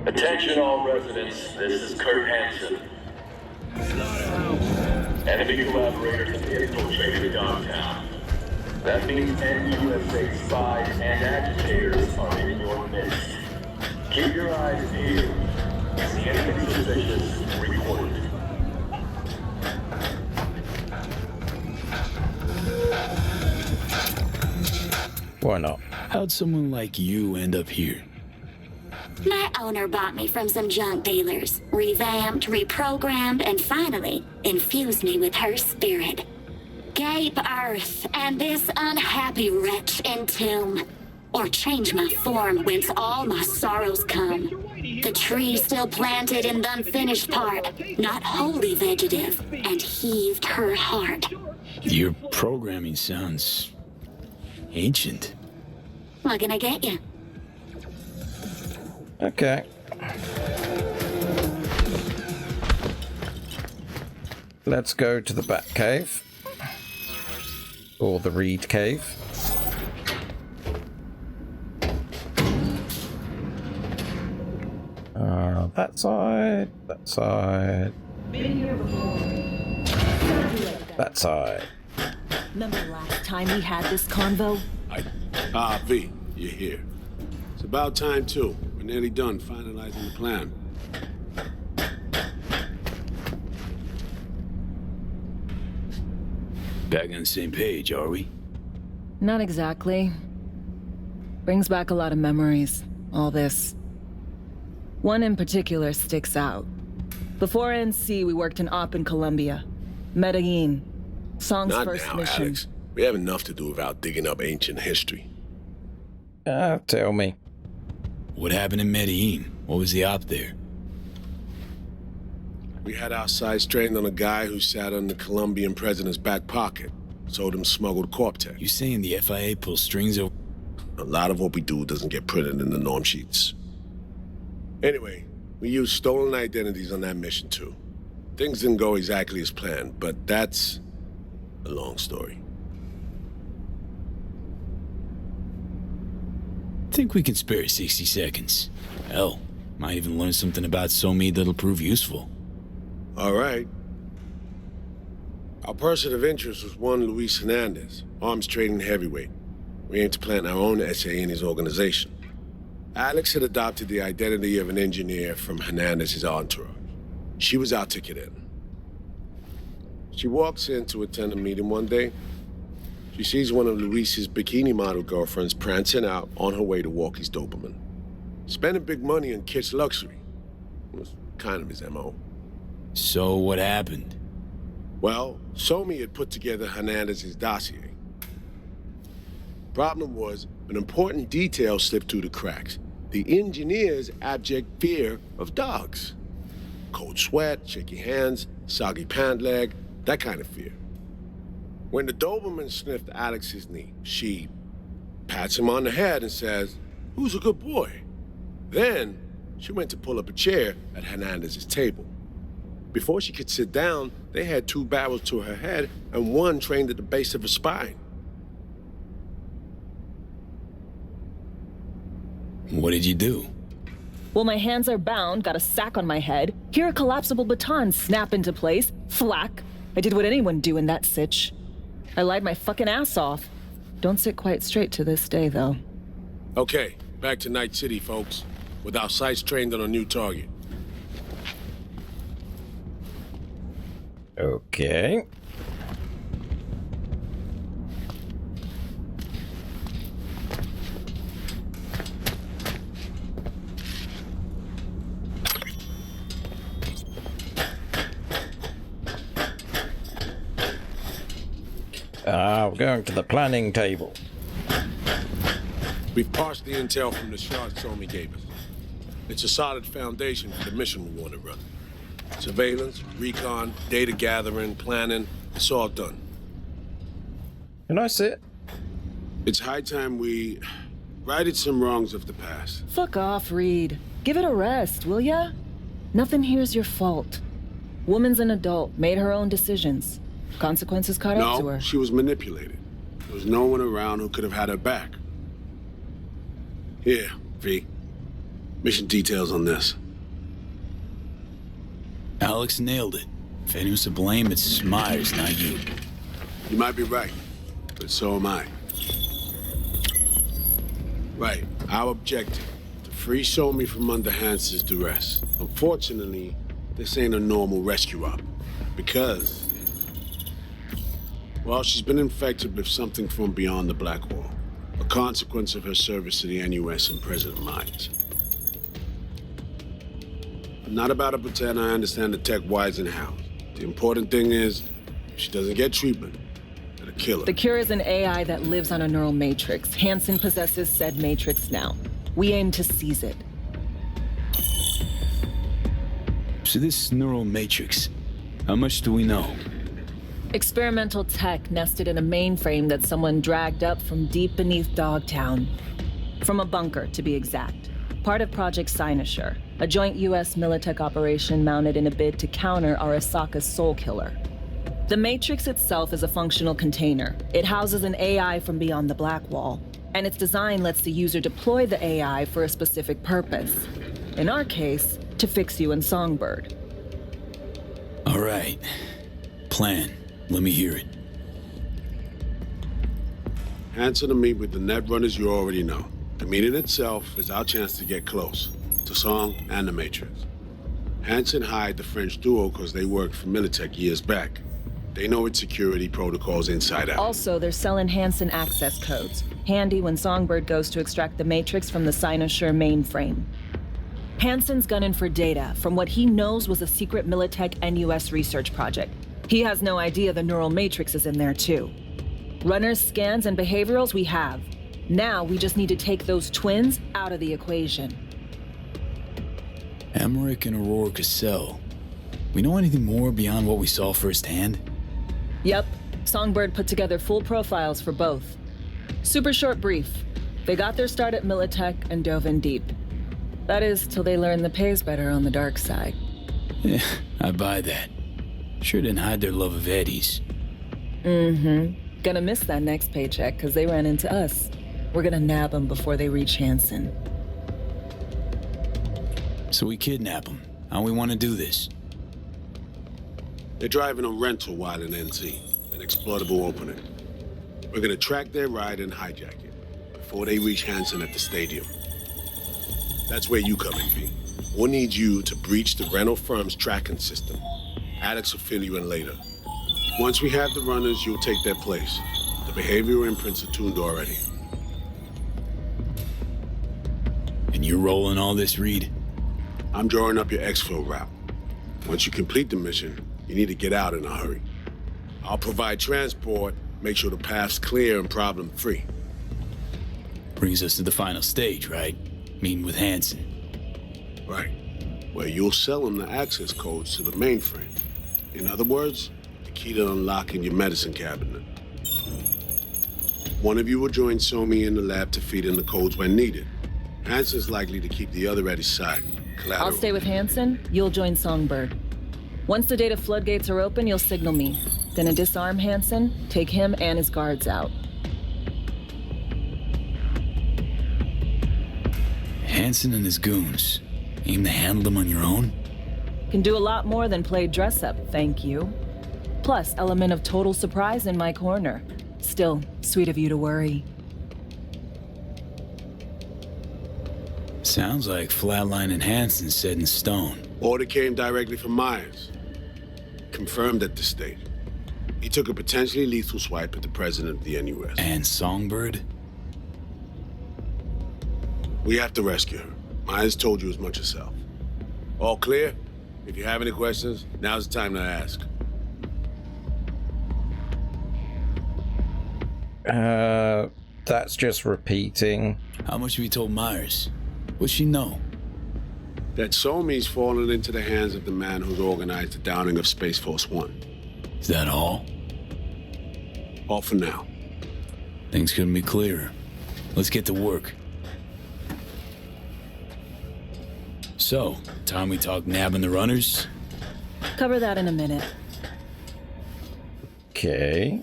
Attention all residents, this is Kurt Hansen. Enemy collaborators have infiltrated downtown. That means anti-USA spies and agitators are in your midst. Keep your eyes peeled. See anything suspicious, report it. Why not? How'd someone like you end up here? My owner bought me from some junk dealers, revamped, reprogrammed, and finally infused me with her spirit. Gape Earth and this unhappy wretch entomb, or change my form whence all my sorrows come. The tree still planted in the unfinished part, not wholly vegetative, and heaved her heart. Your programming sounds ancient. What can I get you? Okay. Let's go to the Bat Cave. Or the Reed Cave. That side. That side. Been here before. That side. Remember last time we had this convo? V, you're here. It's about time, too. We're nearly done finalizing the plan. Back on the same page, are we? Not exactly. Brings back a lot of memories, all this. One in particular sticks out. Before NC, we worked in op in Colombia. Medellin. Song's Not first now, mission. Alex. We have enough to do without digging up ancient history. Tell me. What happened in Medellin? What was the op there? We had our sights trained on a guy who sat on the Colombian president's back pocket. Sold him smuggled corp tech. You saying the FIA pulls strings over? A lot of what we do doesn't get printed in the norm sheets. Anyway, we used stolen identities on that mission too. Things didn't go exactly as planned, but that's a long story. Think we can spare 60 seconds. Hell, might even learn something about Somi that'll prove useful. All right. Our person of interest was one Luis Hernandez, arms trading heavyweight. We aim to plant our own SA in his organization. Alex had adopted the identity of an engineer from Hernandez's entourage. She was our ticket in. She walks in to attend a meeting one day. She sees one of Luis's bikini model girlfriends prancing out on her way to walk his Doberman. Spending big money on kitsch luxury. It was kind of his MO. So what happened? Well, Somi had put together Hernandez's dossier. Problem was, an important detail slipped through the cracks. The engineer's abject fear of dogs. Cold sweat, shaky hands, soggy pant leg, that kind of fear. When the Doberman sniffed Alex's knee, she pats him on the head and says, "Who's a good boy?" Then, she went to pull up a chair at Hernandez's table. Before she could sit down, they had two barrels to her head and one trained at the base of her spine. What did you do? Well, my hands are bound, got a sack on my head. Here a collapsible baton snap into place. Flack. I did what anyone do in that sitch. I lied my fucking ass off. Don't sit quite straight to this day, though. Okay, back to Night City, folks. With our sights trained on a new target. Okay. We're going to the planning table. We've parsed the intel from the shards Somi gave us. It's a solid foundation for the mission we want to run. Surveillance, recon, data gathering, planning, it's all done. Can I sit? It's high time we righted some wrongs of the past. Fuck off, Reed. Give it a rest, will ya? Nothing here's your fault. Woman's an adult, made her own decisions. Consequences caught up to her. No, she was manipulated. There was no one around who could have had her back. Here, V. Mission details on this. Alex nailed it. If anyone's to blame, it's Myers, not you. You might be right, but so am I. Right, our objective, to free Somi from under Hansen's duress. Unfortunately, this ain't a normal rescue op, because, well, she's been infected with something from beyond the Black Wall, a consequence of her service to the NUS and President Myers. I'm not about to pretend I understand the tech whys and hows. The important thing is, if she doesn't get treatment, it'll kill her. The cure is an AI that lives on a neural matrix. Hansen possesses said matrix now. We aim to seize it. So this neural matrix, how much do we know? Experimental tech nested in a mainframe that someone dragged up from deep beneath Dogtown. From a bunker, to be exact. Part of Project Cynosure, a joint U.S. Militech operation mounted in a bid to counter Arasaka's soul killer. The Matrix itself is a functional container. It houses an AI from beyond the Black Wall, and its design lets the user deploy the AI for a specific purpose. In our case, to fix you in Songbird. All right. Plan. Let me hear it. Hansen to meet with the net runners you already know. The meeting itself is our chance to get close to Song and the Matrix. Hansen hired the French duo because they worked for Militech years back. They know its security protocols inside out. Also, they're selling Hansen access codes. Handy when Songbird goes to extract the Matrix from the Cynosure mainframe. Hansen's gunning for data from what he knows was a secret Militech NUS research project. He has no idea the neural matrix is in there too. Runners, scans, and behaviorals we have. Now we just need to take those twins out of the equation. Emmerich and Aurora Cassell. We know anything more beyond what we saw firsthand? Yep. Songbird put together full profiles for both. Super short brief. They got their start at Militech and dove in deep. That is, till they learned the pay's better on the dark side. Yeah, I buy that. Sure didn't hide their love of Eddies. Mm-hmm. Gonna miss that next paycheck, because they ran into us. We're gonna nab them before they reach Hansen. So we kidnap them. How we want to do this? They're driving a rental while in NZ, an exploitable opening. We're gonna track their ride and hijack it before they reach Hansen at the stadium. That's where you come in, V. We'll need you to breach the rental firm's tracking system. Alex will fill you in later. Once we have the runners, you'll take their place. The behavioral imprints are tuned already. And you're rolling all this, Reed? I'm drawing up your exfil route. Once you complete the mission, you need to get out in a hurry. I'll provide transport, make sure the path's clear and problem-free. Brings us to the final stage, right? Meeting with Hansen. Right. Where you'll sell him the access codes to the mainframe. In other words, the key to unlocking your medicine cabinet. One of you will join Somi in the lab to feed in the codes when needed. Hansen's likely to keep the other at his side. Collateral. I'll stay with Hansen, you'll join Songbird. Once the data floodgates are open, you'll signal me. Gonna disarm Hansen, take him and his guards out. Hansen and his goons. Aim to handle them on your own? Can do a lot more than play dress-up, thank you. Plus, element of total surprise in my corner. Still, sweet of you to worry. Sounds like Flatline and Hansen set in stone. Order came directly from Myers. Confirmed at this stage. He took a potentially lethal swipe at the president of the NUS. And Songbird? We have to rescue her. Myers told you as much herself. All clear? If you have any questions, now's the time to ask. That's just repeating. How much have you told Myers? What's she know? That Somi's fallen into the hands of the man who's organized the downing of Space Force One. Is that all? All for now. Things couldn't be clearer. Let's get to work. So, time we talk nabbing the runners? Cover that in a minute. Okay.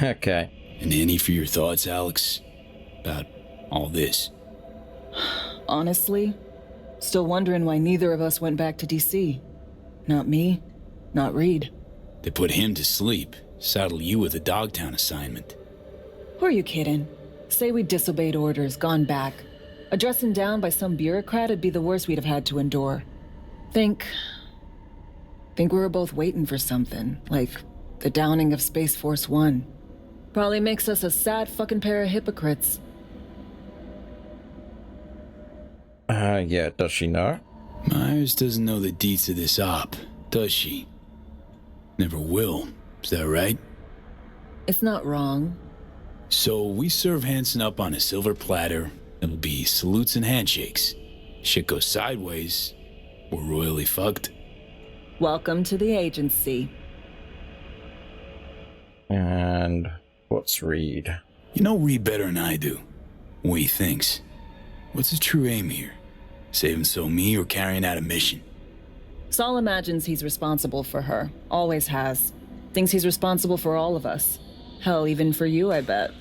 Okay. And any for your thoughts, Alex? About all this? Honestly, still wondering why neither of us went back to DC. Not me, not Reed. They put him to sleep, saddle you with a Dogtown assignment. Who are you kidding? Say we disobeyed orders, gone back. A dressing down by some bureaucrat would be the worst we'd have had to endure. Think we were both waiting for something, like the downing of Space Force One. Probably makes us a sad fucking pair of hypocrites. Yeah, does she know? Myers doesn't know the deets of this op, does she? Never will, is that right? It's not wrong. So we serve Hansen up on a silver platter. It'll be salutes and handshakes. Shit goes sideways, we're royally fucked. Welcome to the agency. And what's Reed? You know Reed better than I do. What he thinks. What's his true aim here? Saving so me or carrying out a mission? Saul imagines he's responsible for her. Always has. Thinks he's responsible for all of us. Hell, even for you, I bet.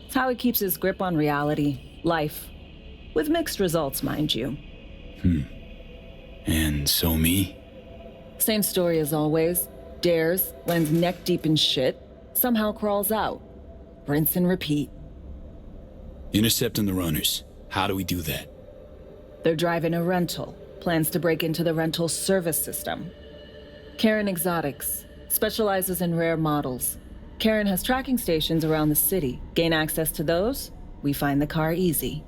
It's how he keeps his grip on reality, life. With mixed results, mind you. And so me? Same story as always. Dares, lands neck deep in shit, somehow crawls out. Rinse and repeat. Intercepting the runners. How do we do that? They're driving a rental. Plans to break into the rental service system. Karen Exotics. Specializes in rare models. Karen has tracking stations around the city. Gain access to those, we find the car easy.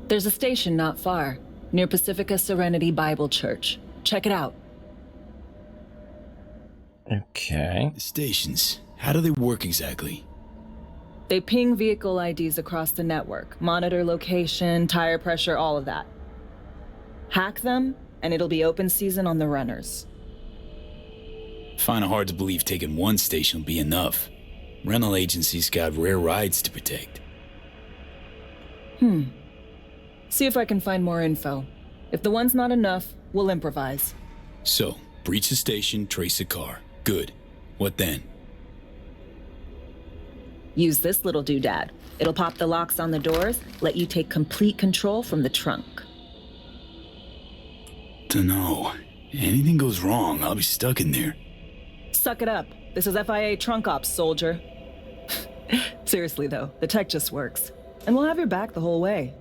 There's a station not far, near Pacifica Serenity Bible Church. Check it out. Okay. The stations. How do they work exactly? They ping vehicle IDs across the network, monitor location, tire pressure, all of that. Hack them, and it'll be open season on the runners. Find it hard to believe taking one station will be enough. Rental agencies got rare rides to protect. See if I can find more info. If the one's not enough, we'll improvise. So, breach the station, trace the car. Good. What then? Use this little doodad. It'll pop the locks on the doors, let you take complete control from the trunk. Dunno. Anything goes wrong, I'll be stuck in there. Suck it up. This is FIA trunk ops, soldier. Seriously though, the tech just works. And we'll have your back the whole way.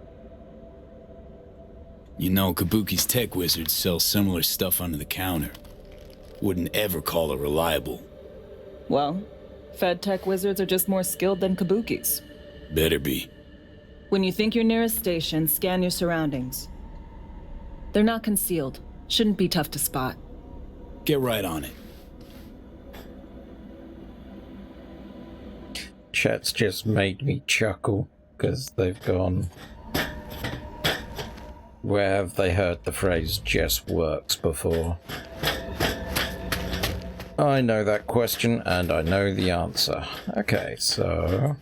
You know, Kabuki's tech wizards sell similar stuff under the counter. Wouldn't ever call it reliable. Well, Fed tech wizards are just more skilled than Kabukis. Better be. When you think you're near a station, scan your surroundings. They're not concealed. Shouldn't be tough to spot. Get right on it. Chat's just made me chuckle because they've gone. Where have they heard the phrase "just works" before? I know that question and I know the answer. Okay, so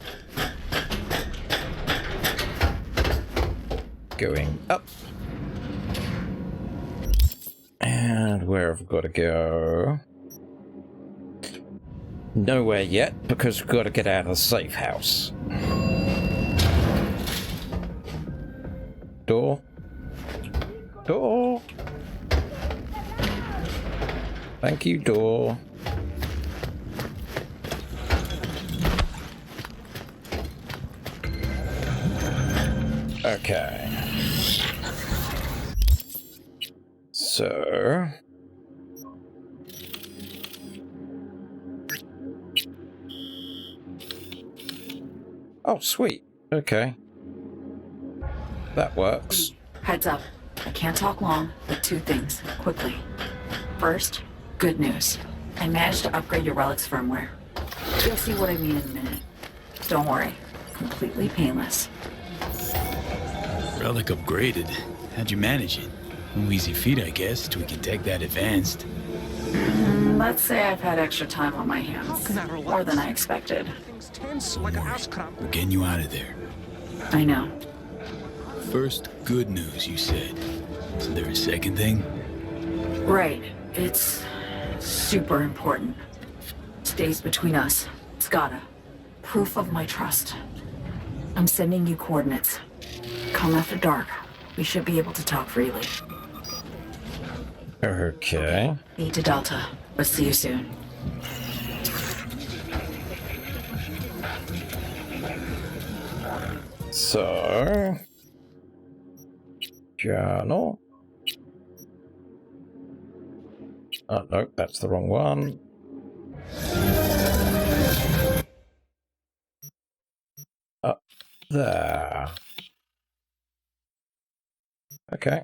going up. And where have we got to go? Nowhere yet, because we've got to get out of the safe house. Door. Door. Thank you, door. Okay. So... Oh, sweet. Okay. That works. Heads up. I can't talk long, but two things, quickly. First, good news. I managed to upgrade your Relic's firmware. You'll see what I mean in a minute. Don't worry. Completely painless. Relic upgraded. How'd you manage it? No easy feat, I guess, till we can take that advanced. Let's say I've had extra time on my hands. More than I expected. We're getting you out of there. I know. First, good news, you said. Isn't there a second thing? Right. It's super important. Stays between us. It's Skada. Proof of my trust. I'm sending you coordinates. Come after dark. We should be able to talk freely. Okay. Need to Delta. But see you soon. So... Journal. Oh, no, that's the wrong one. Up there. Okay.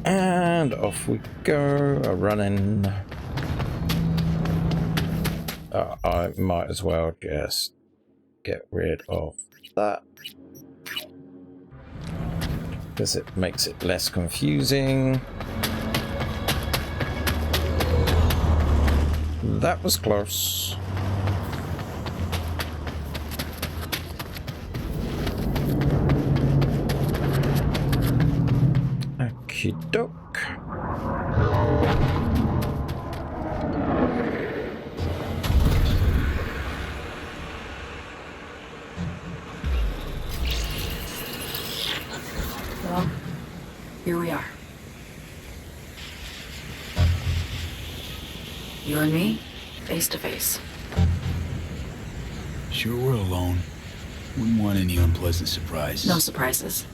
And off we go, running. I might as well just get rid of that, because it makes it less confusing. That was close. Okie doke. Well, here we are. You and me, face to face. Sure we're alone. Wouldn't want any unpleasant surprises. No surprises.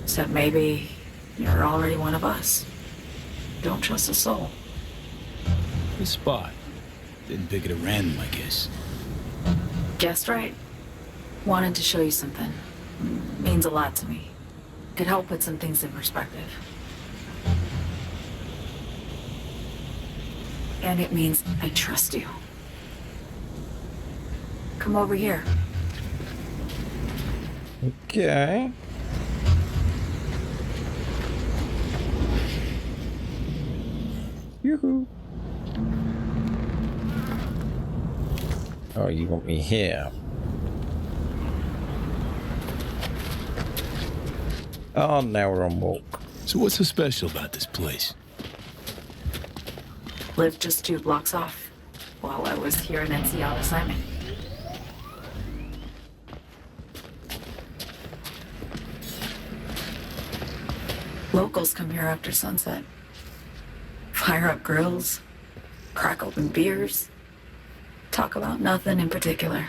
Except maybe you're already one of us. Don't trust a soul. Good spot. Didn't pick it at random, I guess. Guessed right. Wanted to show you something. Means a lot to me. Could help put some things in perspective. And it means I trust you. Come over here. Okay. Yoo-hoo. Oh, you want me here? Oh, now we're on walk. So what's so special about this place? Lived just 2 blocks off while I was here in NC on assignment. Locals come here after sunset. Fire up grills, crack open beers, talk about nothing in particular.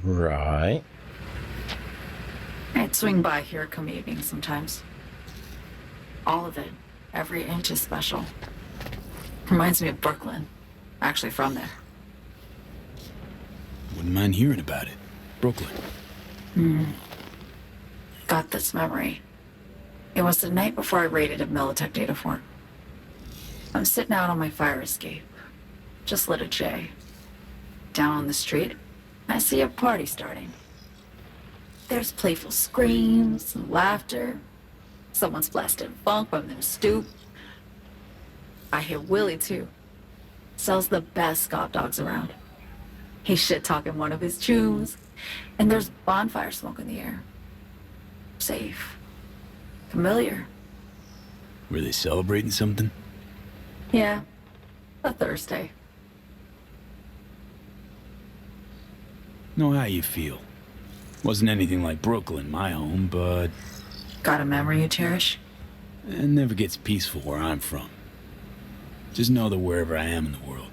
Right. I'd swing by here come evening sometimes. All of it, every inch is special. Reminds me of Brooklyn. Actually from there. Wouldn't mind hearing about it. Brooklyn. Got this memory. It was the night before I raided a Militech data fort. I'm sitting out on my fire escape. Just lit a J. Down on the street, I see a party starting. There's playful screams and laughter. Someone's blasting funk from their stoop. I hear Willie too. Sells the best Scott dogs around. He's shit-talking one of his tunes, and there's bonfire smoke in the air. Safe. Familiar. Were they celebrating something? Yeah. A Thursday. Know how you feel. Wasn't anything like Brooklyn, my home, but Got a memory you cherish? it never gets peaceful where I'm from. Just know that wherever I am in the world,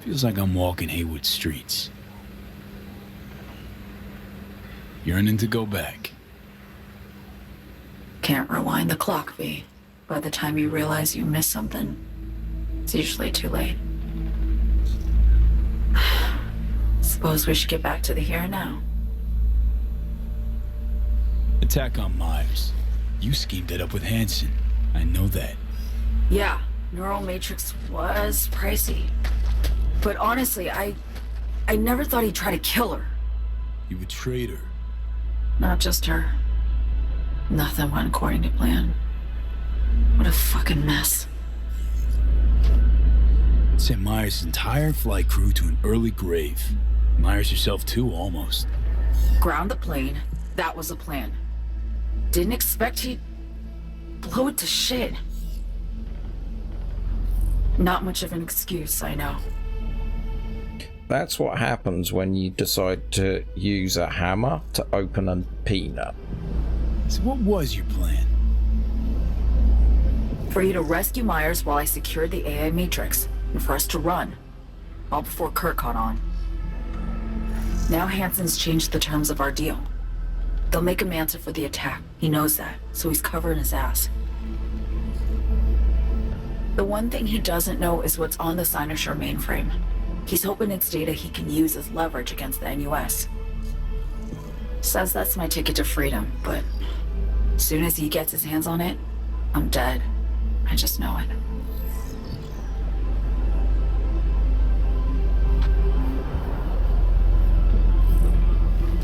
feels like I'm walking Haywood streets. Yearning to go back. Can't rewind the clock, V. By the time you realize you missed something, it's usually too late. Suppose we should get back to the here and now. Attack on Myers. You schemed it up with Hansen. I know that. Yeah, Neural Matrix was pricey. But honestly, I never thought he'd try to kill her. You betrayed her. Not just her. Nothing went according to plan. What a fucking mess. Sent Myers' entire flight crew to an early grave. Myers herself too, almost. Ground the plane, that was the plan. Didn't expect he'd blow it to shit. Not much of an excuse, I know. That's what happens when you decide to use a hammer to open a peanut. So what was your plan? For you to rescue Myers while I secured the AI Matrix, and for us to run. All before Kurt caught on. Now Hansen's changed the terms of our deal. They'll make him answer for the attack. He knows that, so he's covering his ass. The one thing he doesn't know is what's on the Cynosure mainframe. He's hoping it's data he can use as leverage against the NUS. Says that's my ticket to freedom, but as soon as he gets his hands on it, I'm dead. I just know it.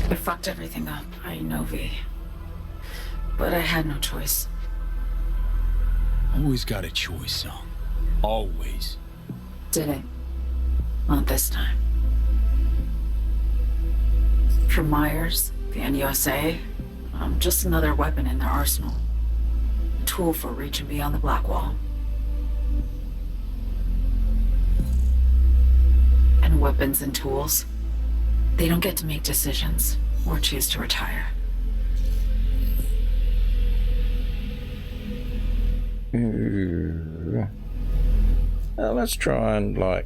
I fucked everything up, I know, V. But I had no choice. Always got a choice, son. Always. Didn't. Not this time. For Myers, the NUSA, I'm just another weapon in their arsenal. A tool for reaching beyond the Black Wall. And weapons and tools, they don't get to make decisions or choose to retire. Ooh. Well, let's try and, like...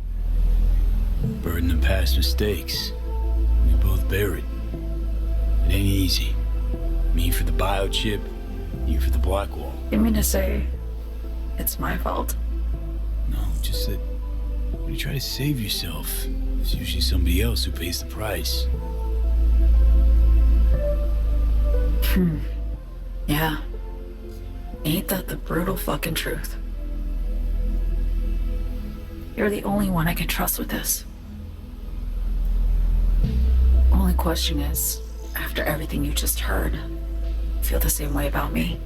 Burden of past mistakes. We both bear it. It ain't easy. Me for the biochip, you for the Black Wall. You mean to say it's my fault? No, just that when you try to save yourself, it's usually somebody else who pays the price. Yeah. Ain't that the brutal fucking truth? You're the only one I can trust with this. Only question is, after everything you just heard, feel the same way about me?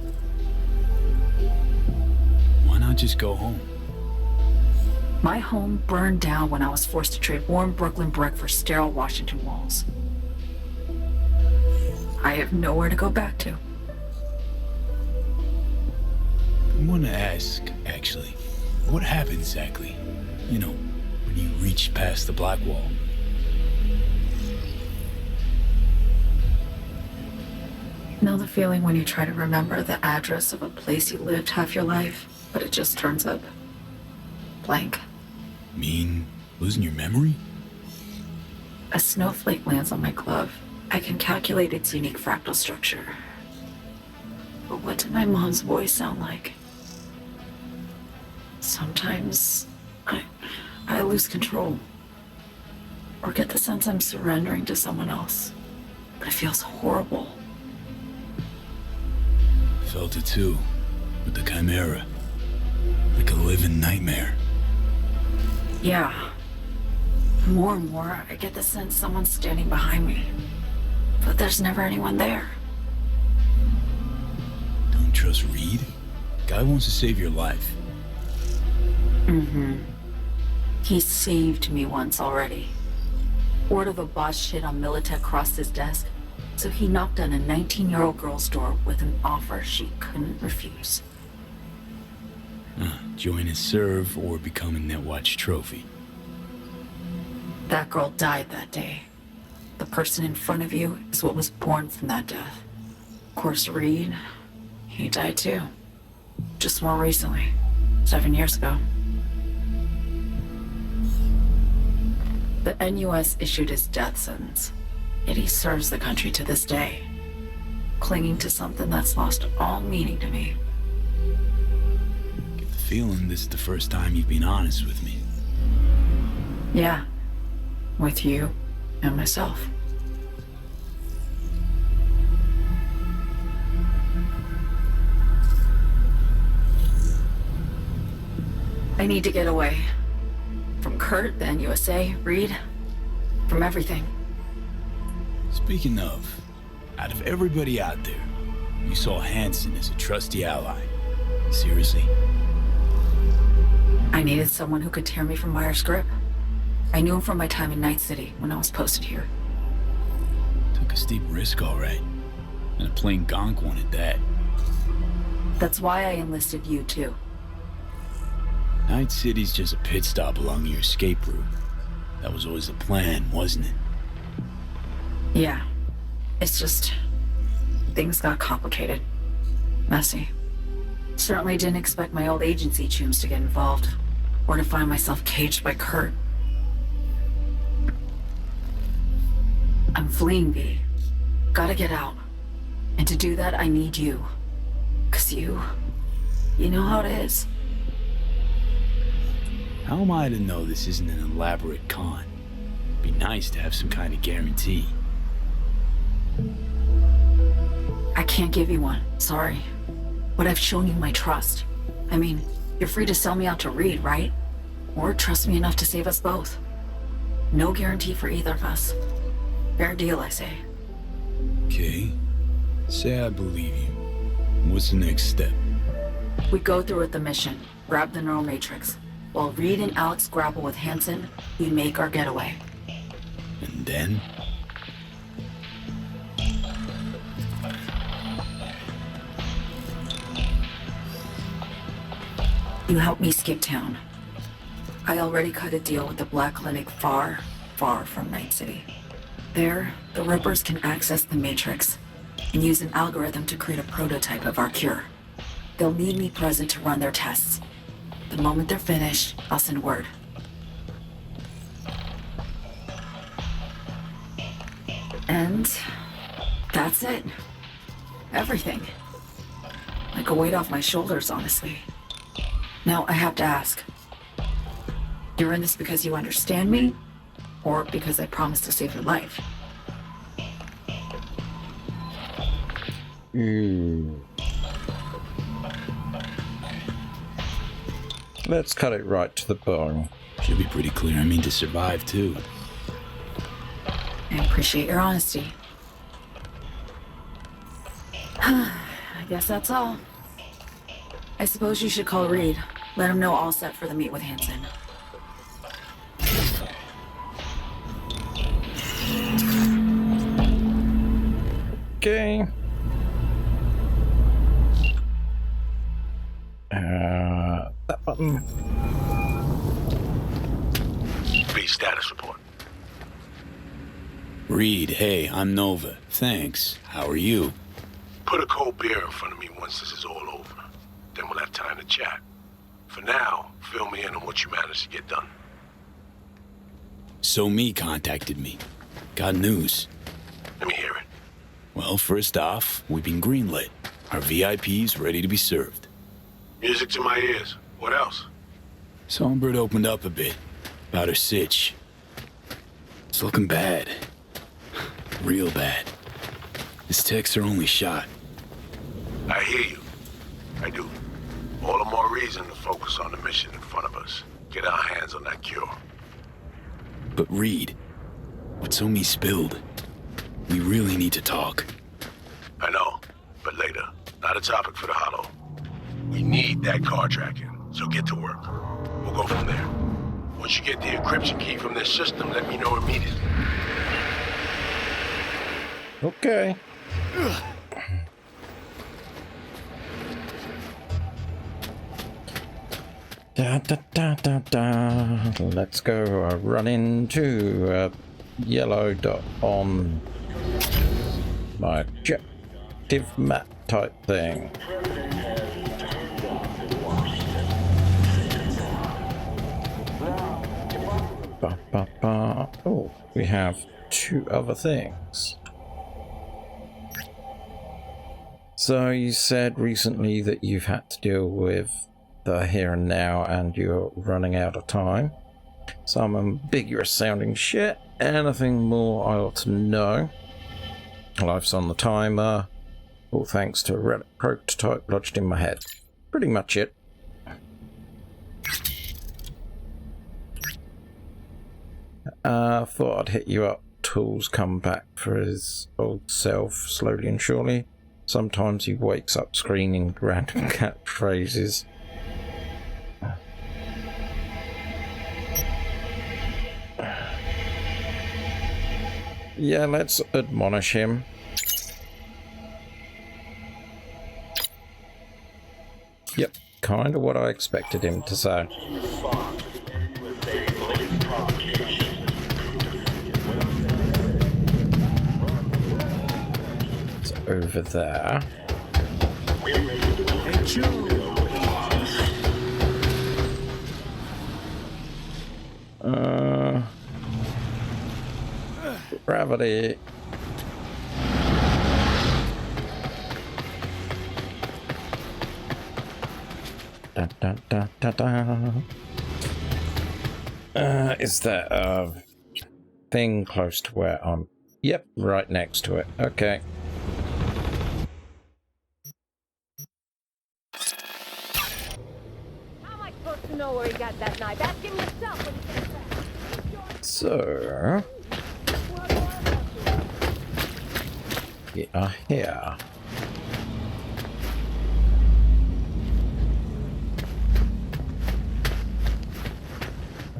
Why not just go home? My home burned down when I was forced to trade warm Brooklyn brick for sterile Washington walls. I have nowhere to go back to. I want to ask, actually, what happened exactly? You know, when you reached past the Black Wall. Know the feeling when you try to remember the address of a place you lived half your life, but it just turns up blank? Mean losing your memory? A snowflake lands on my glove. I can calculate its unique fractal structure. But what did my mom's voice sound like? Sometimes I lose control. Or get the sense I'm surrendering to someone else. But it feels horrible. Felt it too, with the Chimera. Like a living nightmare. Yeah. More and more, I get the sense someone's standing behind me. But there's never anyone there. Don't trust Reed? Guy wants to save your life. He saved me once already. Word of a boss shit on Militech crossed his desk, so he knocked on a 19-year-old girl's door with an offer she couldn't refuse. Join and serve or become a Netwatch trophy. That girl died that day. The person in front of you is what was born from that death. Of course, Reed, he died too. Just more recently, 7 years ago. The NUS issued his death sentence, yet he serves the country to this day, clinging to something that's lost all meaning to me. Get the feeling this is the first time you've been honest with me. Yeah, with you and myself. I need to get away. From Kurt, the NUSA, Reed, from everything. Speaking of, out of everybody out there, you saw Hansen as a trusty ally. Seriously? I needed someone who could tear me from Myers' grip. I knew him from my time in Night City when I was posted here. Took a steep risk, all right. And a plain gonk one at that. That's why I enlisted you, too. Night City's just a pit stop along your escape route. That was always the plan, wasn't it? Yeah. It's just... things got complicated. Messy. Certainly didn't expect my old agency chooms to get involved. Or to find myself caged by Kurt. I'm fleeing, V. Gotta get out. And to do that, I need you. 'Cause you know how it is. How am I to know this isn't an elaborate con? Be nice to have some kind of guarantee. I can't give you one, sorry. But I've shown you my trust. I mean, you're free to sell me out to Reed, right? Or trust me enough to save us both. No guarantee for either of us. Fair deal, I say. Okay. Say I believe you. What's the next step? We go through with the mission, grab the neural matrix. While Reed and Alex grapple with Hansen, we make our getaway. And then? You help me skip town. I already cut a deal with the Black Clinic far, far from Night City. There, the Rippers can access the Matrix and use an algorithm to create a prototype of our cure. They'll need me present to run their tests. The moment they're finished, I'll send word. And that's it. Everything. Like a weight off my shoulders, honestly. Now, I have to ask. You're in this because you understand me? Or because I promised to save your life? Let's cut it right to the bone. Should be pretty clear. I mean to survive, too. I appreciate your honesty. I guess that's all. I suppose you should call Reed. Let him know all set for the meet with Hansen. Okay. That button. B status report. Reed, hey, I'm Nova. Thanks. How are you? Put a cold beer in front of me once this is all over. Then we'll have time to chat. For now, fill me in on what you managed to get done. So Me contacted me. Got news. Let me hear it. Well, first off, we've been greenlit. Our VIP's ready to be served. Music to my ears. What else? Songbird opened up a bit about her sitch. It's looking bad. Real bad. His tech's our only shot. I hear you. I do. All the more reason to focus on the mission in front of us. Get our hands on that cure. But Reed, what So Me spilled, we really need to talk. I know, but later. Not a topic for the Hollow. We need that car tracking, so get to work. We'll go from there. Once you get the encryption key from this system, let me know immediately. Okay. Da da da da da. Let's go run into a yellow dot on my objective map type thing. Ba, ba, ba. Oh, we have two other things. So you said recently that you've had to deal with the here and now and you're running out of time. Some ambiguous sounding shit. Anything more I ought to know? Life's on the timer. All thanks to a relic prototype lodged in my head. Pretty much it. Thought I'd hit you up. Tools come back for his old self slowly and surely. Sometimes he wakes up screaming random catchphrases. Yeah, let's admonish him. Yep, kind of what I expected him to say. It's over there. Gravity. Da, da, da, da, da. Is there a thing close to where I'm? Yep, right next to it. Okay. How am I supposed to know where he got that knife? Ask him yourself when he gets back. So we are here.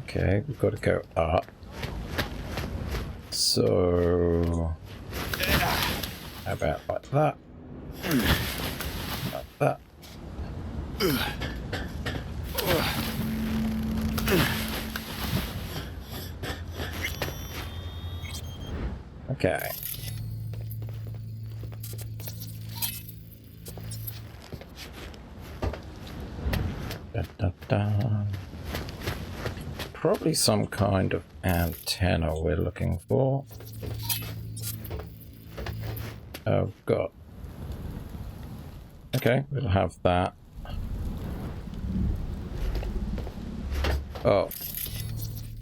Okay, we've got to go up. So how about like that? Like that. Okay. Da, da, da. Probably some kind of antenna we're looking for. Oh god. Okay, we'll have that. Oh.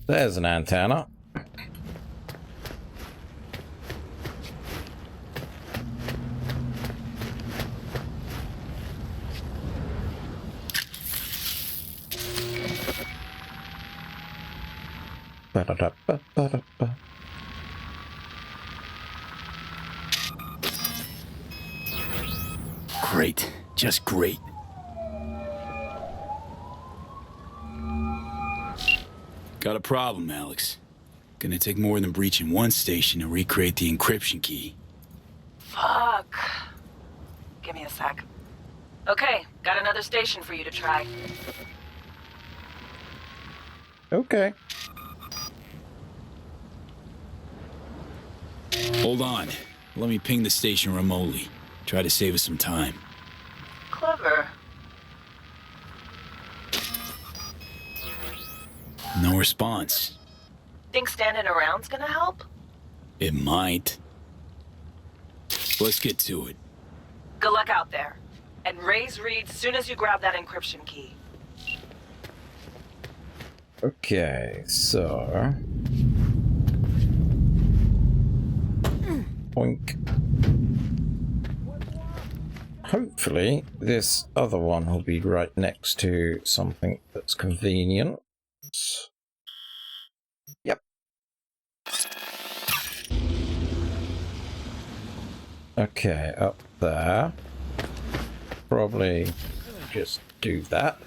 There's an antenna. Ba-da-da-ba-ba-da-ba. Great. Just great. Got a problem, Alex. Gonna take more than breaching one station to recreate the encryption key. Fuck. Give me a sec. Okay, got another station for you to try. Okay. Hold on. Let me ping the station remotely. Try to save us some time. Clever. No response. Think standing around's gonna help? It might. Let's get to it. Good luck out there. And raise Reed soon as you grab that encryption key. Okay, so boink. Hopefully this other one will be right next to something that's convenient. Yep. Okay, up there. Probably just do that.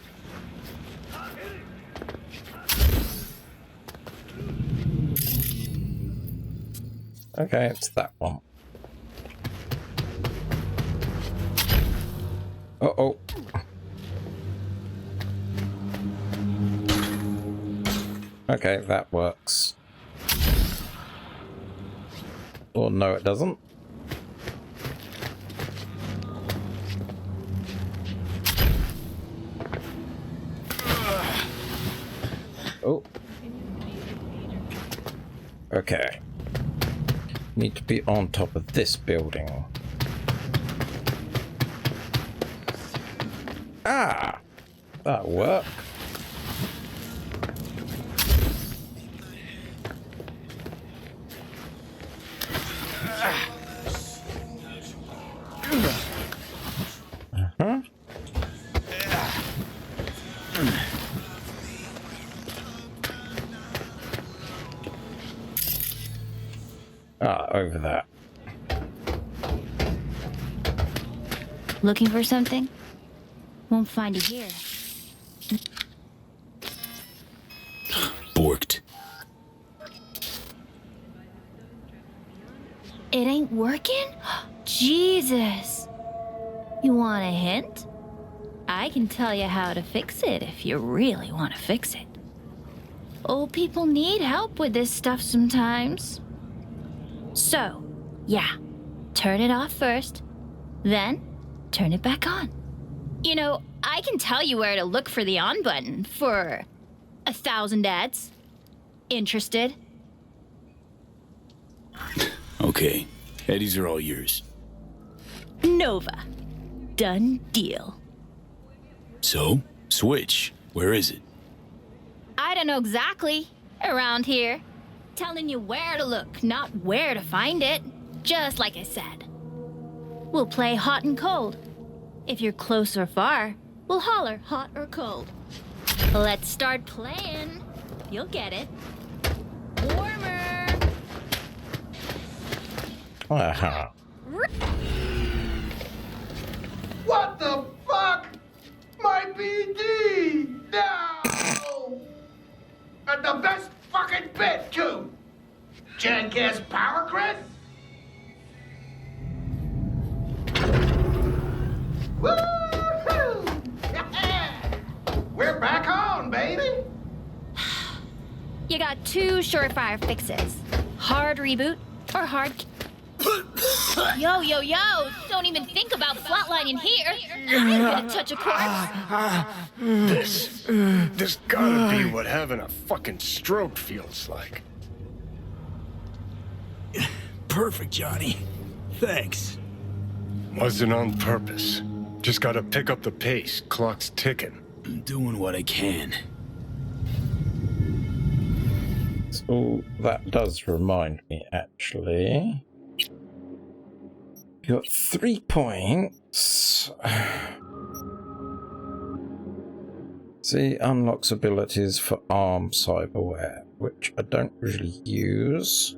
Okay, it's that one. Uh-oh. Okay, that works. Or no, it doesn't. Oh. Okay. Need to be on top of this building. Ah! That'll work. Uh-huh. Ah, over there. Looking for something? Won't find it here. Borked. It ain't working? Jesus. You want a hint? I can tell you how to fix it if you really want to fix it. Old people need help with this stuff sometimes. So, yeah, turn it off first, then turn it back on. You know, I can tell you where to look for the on button for 1,000 ads. Interested? Okay, Eddies are all yours. Nova. Done deal. So, switch. Where is it? I don't know exactly. Around here. Telling you where to look, not where to find it. Just like I said. We'll play hot and cold. If you're close or far, we'll holler hot or cold. Let's start playing. You'll get it. Warmer. Uh-huh. What the fuck? My BD! No! And the best fucking bit, too! Jackass power grid? Woo-hoo! We're back on, baby! You got two surefire fixes. Hard reboot or hard... Yo, yo, yo! Don't even think about flatlining here. I'm gonna touch a corpse. This gotta be what having a fucking stroke feels like. Perfect, Johnny. Thanks. Wasn't on purpose. Just gotta pick up the pace. Clock's ticking. I'm doing what I can. So that does remind me, actually. You got 3 points. See, unlocks abilities for ARM cyberware, which I don't really use.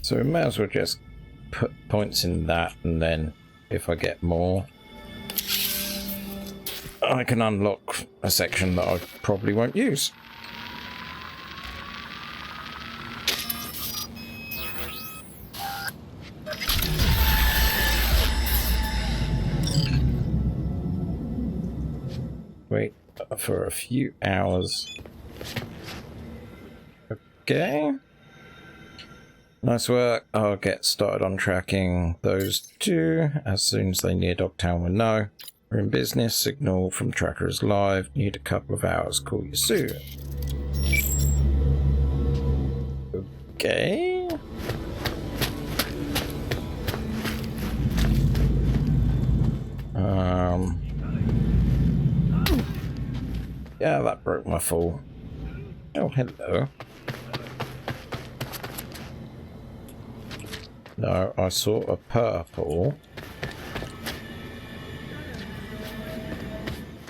So we may as well just put points in that, and then if I get more, I can unlock a section that I probably won't use. Wait for a few hours. Okay. Nice work. I'll get started on tracking those two. As soon as they near Dogtown, we'll know. We're in business. Signal from tracker is live. Need a couple of hours. Call you soon. Okay. Yeah, that broke my fall. Oh, hello. No, I saw a purple.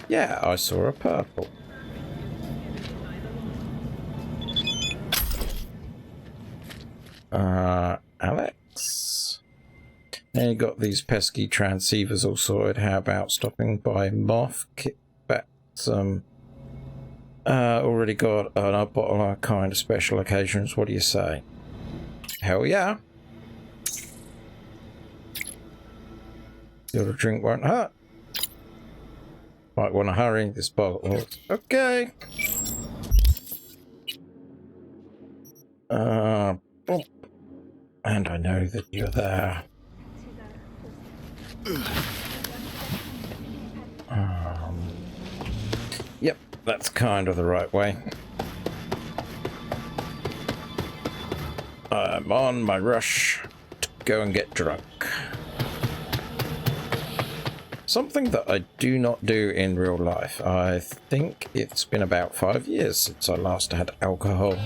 Yeah, I saw a purple. Alex? Now you got these pesky transceivers all sorted. How about stopping by Moth? Kick back some... already got a bottle of kind of special occasions. What do you say? Hell yeah. Your drink won't hurt. Might want to hurry. This bottle. Okay. Boom. And I know that you're there. Yep, that's kind of the right way. I'm on my rush to go and get drunk. Something that I do not do in real life. I think it's been about 5 years since I last had alcohol.